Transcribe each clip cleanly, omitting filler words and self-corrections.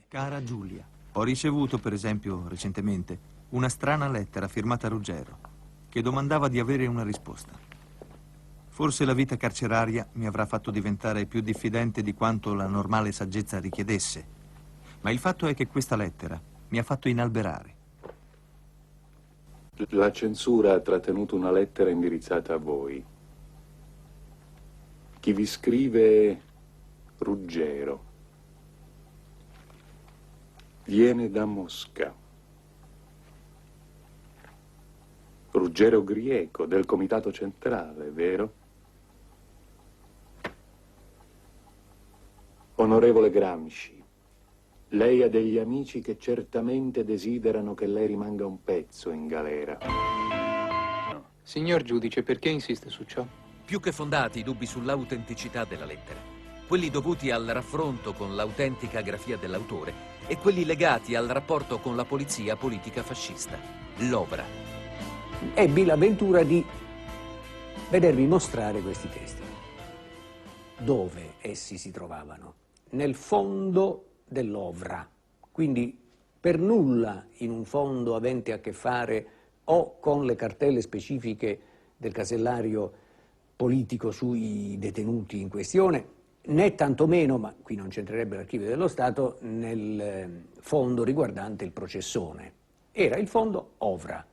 Cara Giulia, ho ricevuto, per esempio, recentemente, una strana lettera firmata Ruggero, che domandava di avere una risposta. Forse la vita carceraria mi avrà fatto diventare più diffidente di quanto la normale saggezza richiedesse, ma il fatto è che questa lettera mi ha fatto inalberare. La censura ha trattenuto una lettera indirizzata a voi. Chi vi scrive Ruggero. Viene da Mosca. Ruggero Grieco, del Comitato Centrale, vero? Onorevole Gramsci, lei ha degli amici che certamente desiderano che lei rimanga un pezzo in galera. Signor giudice, perché insiste su ciò? Più che fondati i dubbi sull'autenticità della lettera. Quelli dovuti al raffronto con l'autentica grafia dell'autore e quelli legati al rapporto con la polizia politica fascista, l'Ovra. Ebbi la ventura di vedervi mostrare questi testi. Dove essi si trovavano? Nel fondo dell'Ovra, quindi per nulla in un fondo avente a che fare o con le cartelle specifiche del casellario politico sui detenuti in questione, né tantomeno, ma qui non c'entrerebbe l'Archivio dello Stato, nel fondo riguardante il processone. Era il fondo Ovra.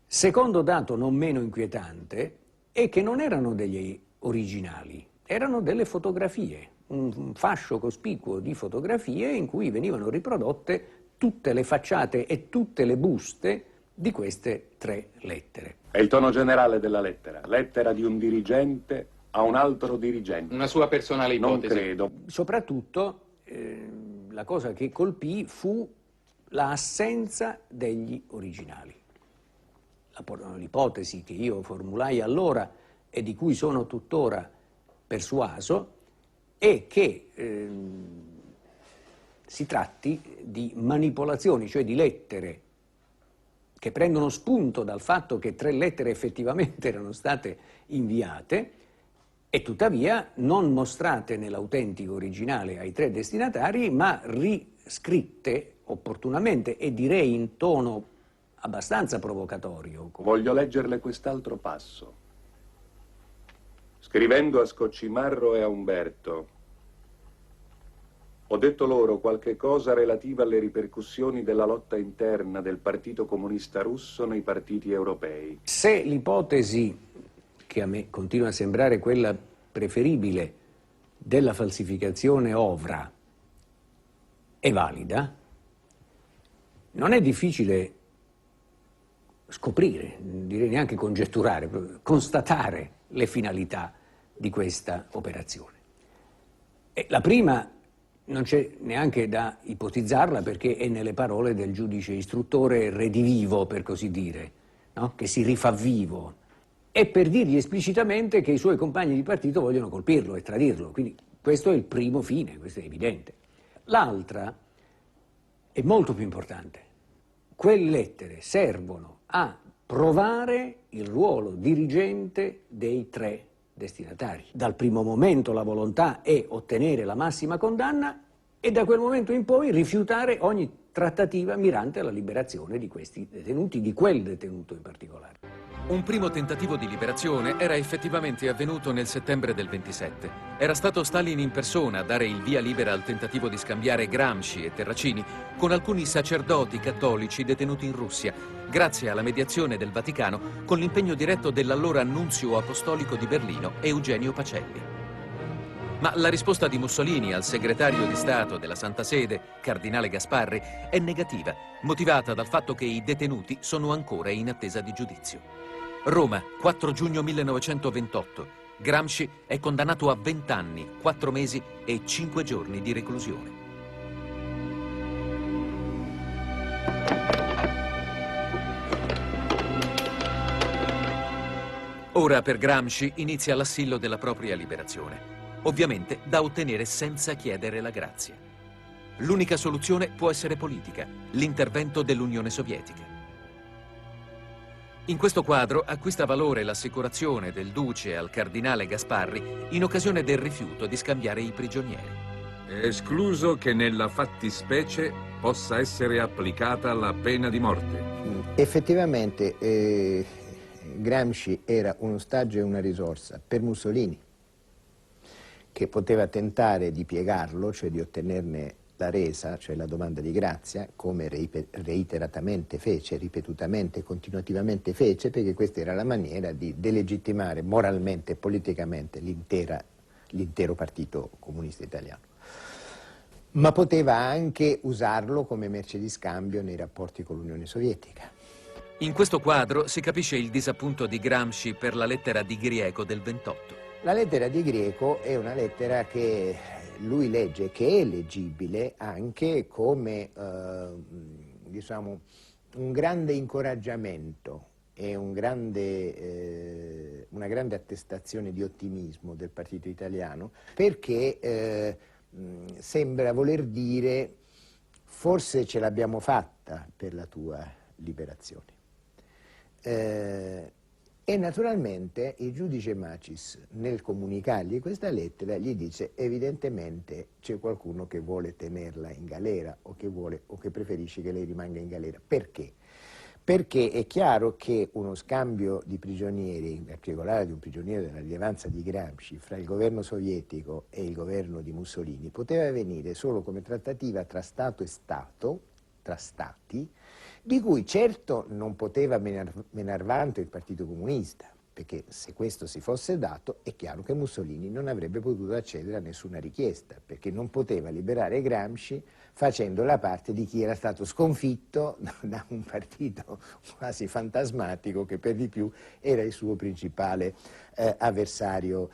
Secondo dato non meno inquietante è che non erano degli originali, erano delle fotografie, un fascio cospicuo di fotografie in cui venivano riprodotte tutte le facciate e tutte le buste di queste 3 lettere. È il tono generale della lettera. Lettera di un dirigente a un altro dirigente. Una sua personale ipotesi. Non credo. Soprattutto la cosa che colpì fu l'assenza degli originali. L'ipotesi che io formulai allora e di cui sono tuttora persuaso è che si tratti di manipolazioni, cioè di lettere che prendono spunto dal fatto che 3 lettere effettivamente erano state inviate e tuttavia non mostrate nell'autentico originale ai 3 destinatari, ma riscritte opportunamente e direi in tono abbastanza provocatorio. Voglio leggerle quest'altro passo. Scrivendo a Scoccimarro e a Umberto, ho detto loro qualche cosa relativa alle ripercussioni della lotta interna del Partito Comunista Russo nei partiti europei. Se l'ipotesi, che a me continua a sembrare quella preferibile, della falsificazione Ovra è valida, non è difficile scoprire, direi neanche congetturare, constatare le finalità di questa operazione. E la prima non c'è neanche da ipotizzarla perché è nelle parole del giudice istruttore redivivo, per così dire, no? Che si rifà vivo, e per dirgli esplicitamente che i suoi compagni di partito vogliono colpirlo e tradirlo. Quindi questo è il primo fine, questo è evidente. L'altra è molto più importante. Quelle lettere servono a provare il ruolo dirigente dei 3 destinatari. Dal primo momento la volontà è ottenere la massima condanna e da quel momento in poi rifiutare ogni trattativa mirante alla liberazione di questi detenuti, di quel detenuto in particolare. Un primo tentativo di liberazione era effettivamente avvenuto nel settembre del 27. Era stato Stalin in persona a dare il via libera al tentativo di scambiare Gramsci e Terracini con alcuni sacerdoti cattolici detenuti in Russia, grazie alla mediazione del Vaticano con l'impegno diretto dell'allora nunzio apostolico di Berlino, Eugenio Pacelli. Ma la risposta di Mussolini al segretario di Stato della Santa Sede, cardinale Gasparri, è negativa, motivata dal fatto che i detenuti sono ancora in attesa di giudizio. Roma, 4 giugno 1928. Gramsci è condannato a 20 anni, 4 mesi e 5 giorni di reclusione. Ora per Gramsci inizia l'assillo della propria liberazione, ovviamente da ottenere senza chiedere la grazia. L'unica soluzione può essere politica, l'intervento dell'Unione Sovietica. In questo quadro acquista valore l'assicurazione del duce al cardinale Gasparri in occasione del rifiuto di scambiare i prigionieri. È escluso che nella fattispecie possa essere applicata la pena di morte. Effettivamente Gramsci era un ostaggio e una risorsa per Mussolini, che poteva tentare di piegarlo, cioè di ottenerne la resa, cioè la domanda di grazia, come reiteratamente fece, ripetutamente, continuativamente fece, perché questa era la maniera di delegittimare moralmente e politicamente l'intero partito comunista italiano. Ma poteva anche usarlo come merce di scambio nei rapporti con l'Unione Sovietica. In questo quadro si capisce il disappunto di Gramsci per la lettera di Grieco del 28. La lettera di Grieco è una lettera che lui legge, che è leggibile anche come diciamo, un grande incoraggiamento e una grande attestazione di ottimismo del partito italiano, perché sembra voler dire: forse ce l'abbiamo fatta per la tua liberazione. E naturalmente il giudice Macis, nel comunicargli questa lettera, gli dice: evidentemente c'è qualcuno che vuole tenerla in galera o che preferisce che lei rimanga in galera. Perché? Perché è chiaro che uno scambio di prigionieri, in particolare di un prigioniero della rilevanza di Gramsci, fra il governo sovietico e il governo di Mussolini, poteva avvenire solo come trattativa tra Stato e Stato, tra Stati, di cui certo non poteva menar vanto il Partito Comunista, perché se questo si fosse dato è chiaro che Mussolini non avrebbe potuto accedere a nessuna richiesta, perché non poteva liberare Gramsci facendo la parte di chi era stato sconfitto da un partito quasi fantasmatico che per di più era il suo principale avversario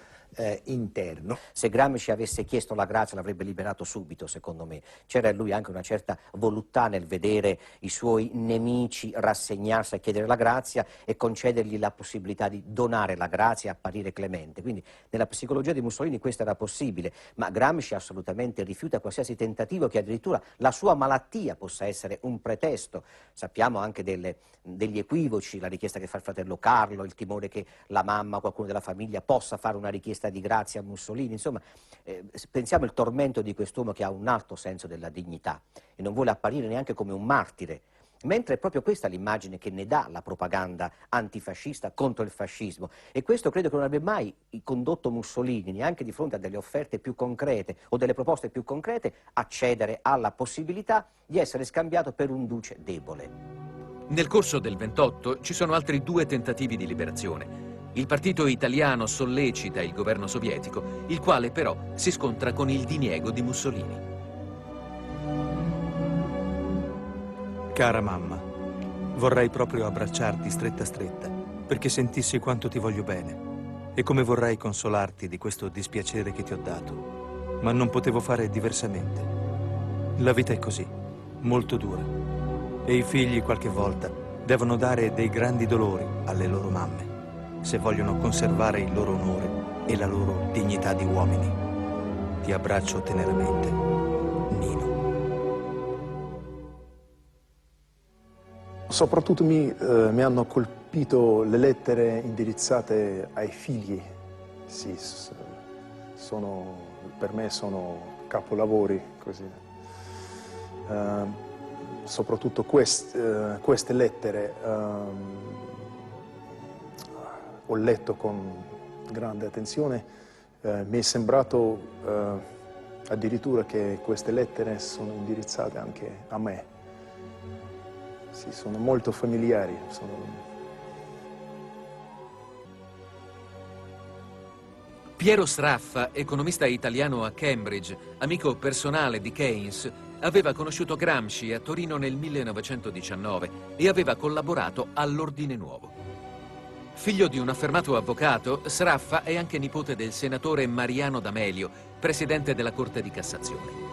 interno. Se Gramsci avesse chiesto la grazia l'avrebbe liberato subito, secondo me. C'era in lui anche una certa voluttà nel vedere i suoi nemici rassegnarsi a chiedere la grazia e concedergli la possibilità di donare la grazia e apparire clemente. Quindi nella psicologia di Mussolini questo era possibile, ma Gramsci assolutamente rifiuta qualsiasi tentativo che addirittura la sua malattia possa essere un pretesto. Sappiamo anche degli equivoci, la richiesta che fa il fratello Carlo, il timore che la mamma o qualcuno della famiglia possa fare una richiesta di grazia a Mussolini. Insomma, pensiamo al tormento di quest'uomo che ha un alto senso della dignità e non vuole apparire neanche come un martire, mentre è proprio questa l'immagine che ne dà la propaganda antifascista contro il fascismo, e questo credo che non abbia mai condotto Mussolini, neanche di fronte a delle offerte più concrete o delle proposte più concrete, a cedere alla possibilità di essere scambiato per un duce debole. Nel corso del 28 ci sono altri 2 tentativi di liberazione. Il partito italiano sollecita il governo sovietico, il quale però si scontra con il diniego di Mussolini. Cara mamma, vorrei proprio abbracciarti stretta stretta, perché sentissi quanto ti voglio bene e come vorrei consolarti di questo dispiacere che ti ho dato, ma non potevo fare diversamente. La vita è così, molto dura, e i figli qualche volta devono dare dei grandi dolori alle loro mamme, se vogliono conservare il loro onore e la loro dignità di uomini. Ti abbraccio teneramente, Nino. Soprattutto mi hanno colpito le lettere indirizzate ai figli. Sì, per me sono capolavori, così. Soprattutto queste lettere ho letto con grande attenzione, mi è sembrato addirittura che queste lettere sono indirizzate anche a me. Sì, sono molto familiari. Piero Sraffa, economista italiano a Cambridge, amico personale di Keynes, aveva conosciuto Gramsci a Torino nel 1919 e aveva collaborato all'Ordine Nuovo. Figlio di un affermato avvocato, Sraffa è anche nipote del senatore Mariano D'Amelio, presidente della Corte di Cassazione.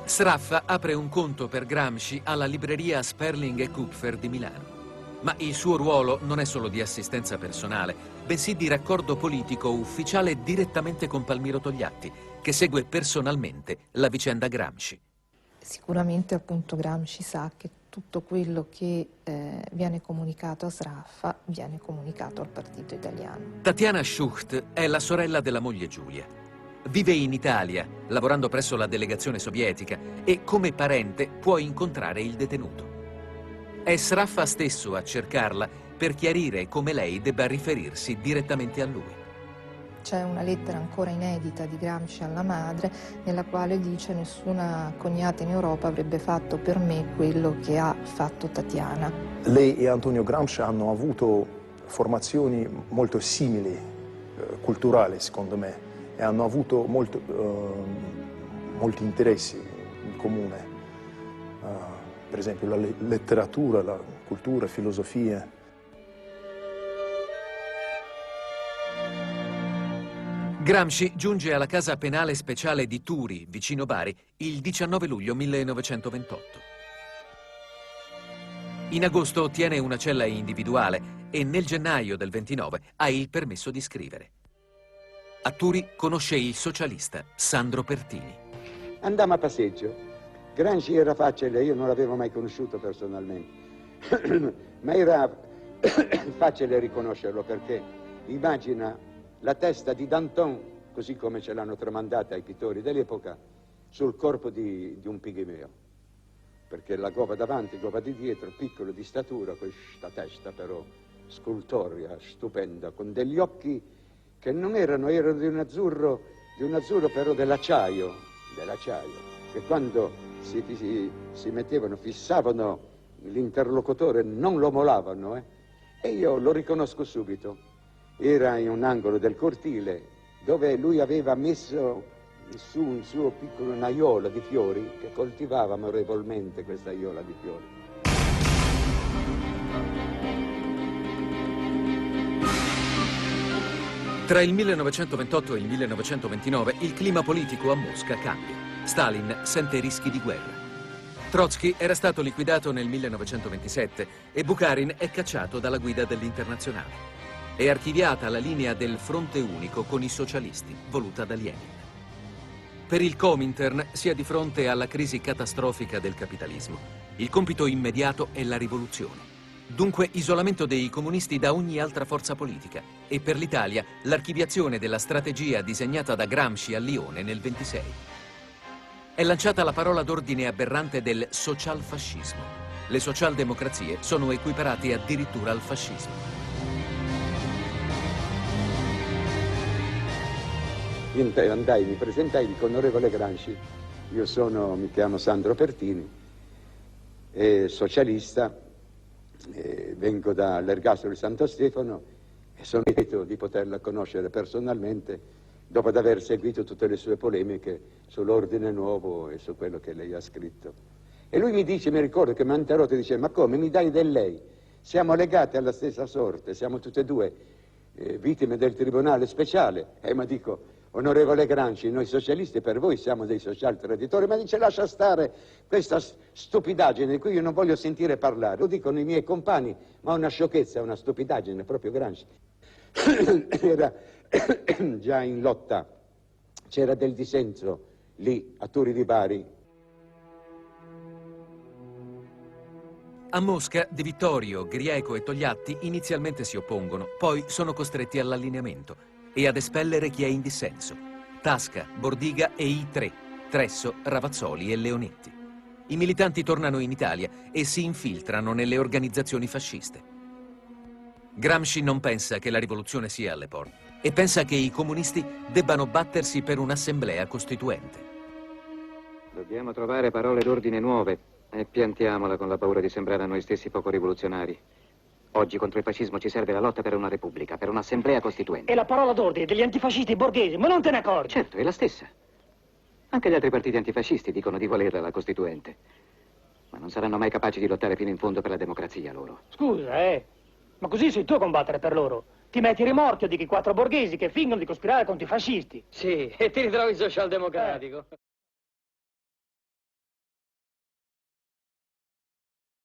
Sraffa apre un conto per Gramsci alla libreria Sperling e Kupfer di Milano. Ma il suo ruolo non è solo di assistenza personale, bensì di raccordo politico ufficiale direttamente con Palmiro Togliatti, che segue personalmente la vicenda Gramsci. Sicuramente appunto Gramsci sa che tutto quello che viene comunicato a Sraffa viene comunicato al partito italiano. Tatiana Schucht è la sorella della moglie Giulia. Vive in Italia, lavorando presso la delegazione sovietica e come parente può incontrare il detenuto. È Sraffa stesso a cercarla per chiarire come lei debba riferirsi direttamente a lui. C'è una lettera ancora inedita di Gramsci alla madre nella quale dice: nessuna cognata in Europa avrebbe fatto per me quello che ha fatto Tatiana. Lei e Antonio Gramsci hanno avuto formazioni molto simili, culturali secondo me, e hanno avuto molti interessi in comune, per esempio la letteratura, la cultura, filosofia. Gramsci giunge alla casa penale speciale di Turi, vicino Bari, il 19 luglio 1928. In agosto ottiene una cella individuale e nel gennaio del 29 ha il permesso di scrivere. A Turi conosce il socialista Sandro Pertini. Andammo a passeggio. Gramsci era facile, io non l'avevo mai conosciuto personalmente, ma era facile riconoscerlo perché immagina la testa di Danton, così come ce l'hanno tramandata ai pittori dell'epoca, sul corpo di un pigmeo. Perché la gobba davanti, gobba di dietro, piccolo di statura, questa testa però scultorea, stupenda, con degli occhi che non erano di un azzurro però dell'acciaio, che quando si mettevano, fissavano l'interlocutore, non lo molavano, e io lo riconosco subito. Era in un angolo del cortile dove lui aveva messo su un suo piccolo aiuola di fiori che coltivava amorevolmente questa aiuola di fiori. Tra il 1928 e il 1929 il clima politico a Mosca cambia. Stalin sente rischi di guerra. Trotsky era stato liquidato nel 1927 e Bukharin è cacciato dalla guida dell'Internazionale. È archiviata la linea del fronte unico con i socialisti, voluta da Lenin. Per il Comintern si è di fronte alla crisi catastrofica del capitalismo. Il compito immediato è la rivoluzione. Dunque isolamento dei comunisti da ogni altra forza politica e per l'Italia l'archiviazione della strategia disegnata da Gramsci a Lione nel 26. È lanciata la parola d'ordine aberrante del socialfascismo. Le socialdemocrazie sono equiparate addirittura al fascismo. Io andai, mi presentai, dico: onorevole Gramsci, io mi chiamo Sandro Pertini, socialista, vengo dall'Ergastolo di Santo Stefano e sono lieto di poterla conoscere personalmente dopo aver seguito tutte le sue polemiche sull'ordine nuovo e su quello che lei ha scritto. E lui mi dice, mi ricordo che mi ha interrotto e dice: ma come, mi dai del lei? Siamo legati alla stessa sorte, siamo tutte e due vittime del tribunale speciale. Ma dico: onorevole Gramsci, noi socialisti per voi siamo dei social traditori, ma dice: lascia stare questa stupidaggine di cui io non voglio sentire parlare. Lo dicono i miei compagni, ma una sciocchezza, una stupidaggine, proprio Gramsci. Era già in lotta, c'era del dissenso lì a Turi di Bari. A Mosca De Vittorio, Grieco e Togliatti inizialmente si oppongono, poi sono costretti all'allineamento e ad espellere chi è in dissenso: Tasca, Bordiga e i tre, Tresso, Ravazzoli e Leonetti. I militanti tornano in Italia e si infiltrano nelle organizzazioni fasciste. Gramsci non pensa che la rivoluzione sia alle porte e pensa che i comunisti debbano battersi per un'assemblea costituente. Dobbiamo trovare parole d'ordine nuove e piantiamola con la paura di sembrare a noi stessi poco rivoluzionari. Oggi contro il fascismo ci serve la lotta per una repubblica, per un'assemblea costituente. E la parola d'ordine degli antifascisti borghesi, ma non te ne accorgi? Certo, è la stessa. Anche gli altri partiti antifascisti dicono di volerla la costituente. Ma non saranno mai capaci di lottare fino in fondo per la democrazia loro. Scusa, ma così sei tu a combattere per loro. Ti metti in rimorchio di quei 4 borghesi che fingono di cospirare contro i fascisti. Sì, e ti ritrovi socialdemocratico.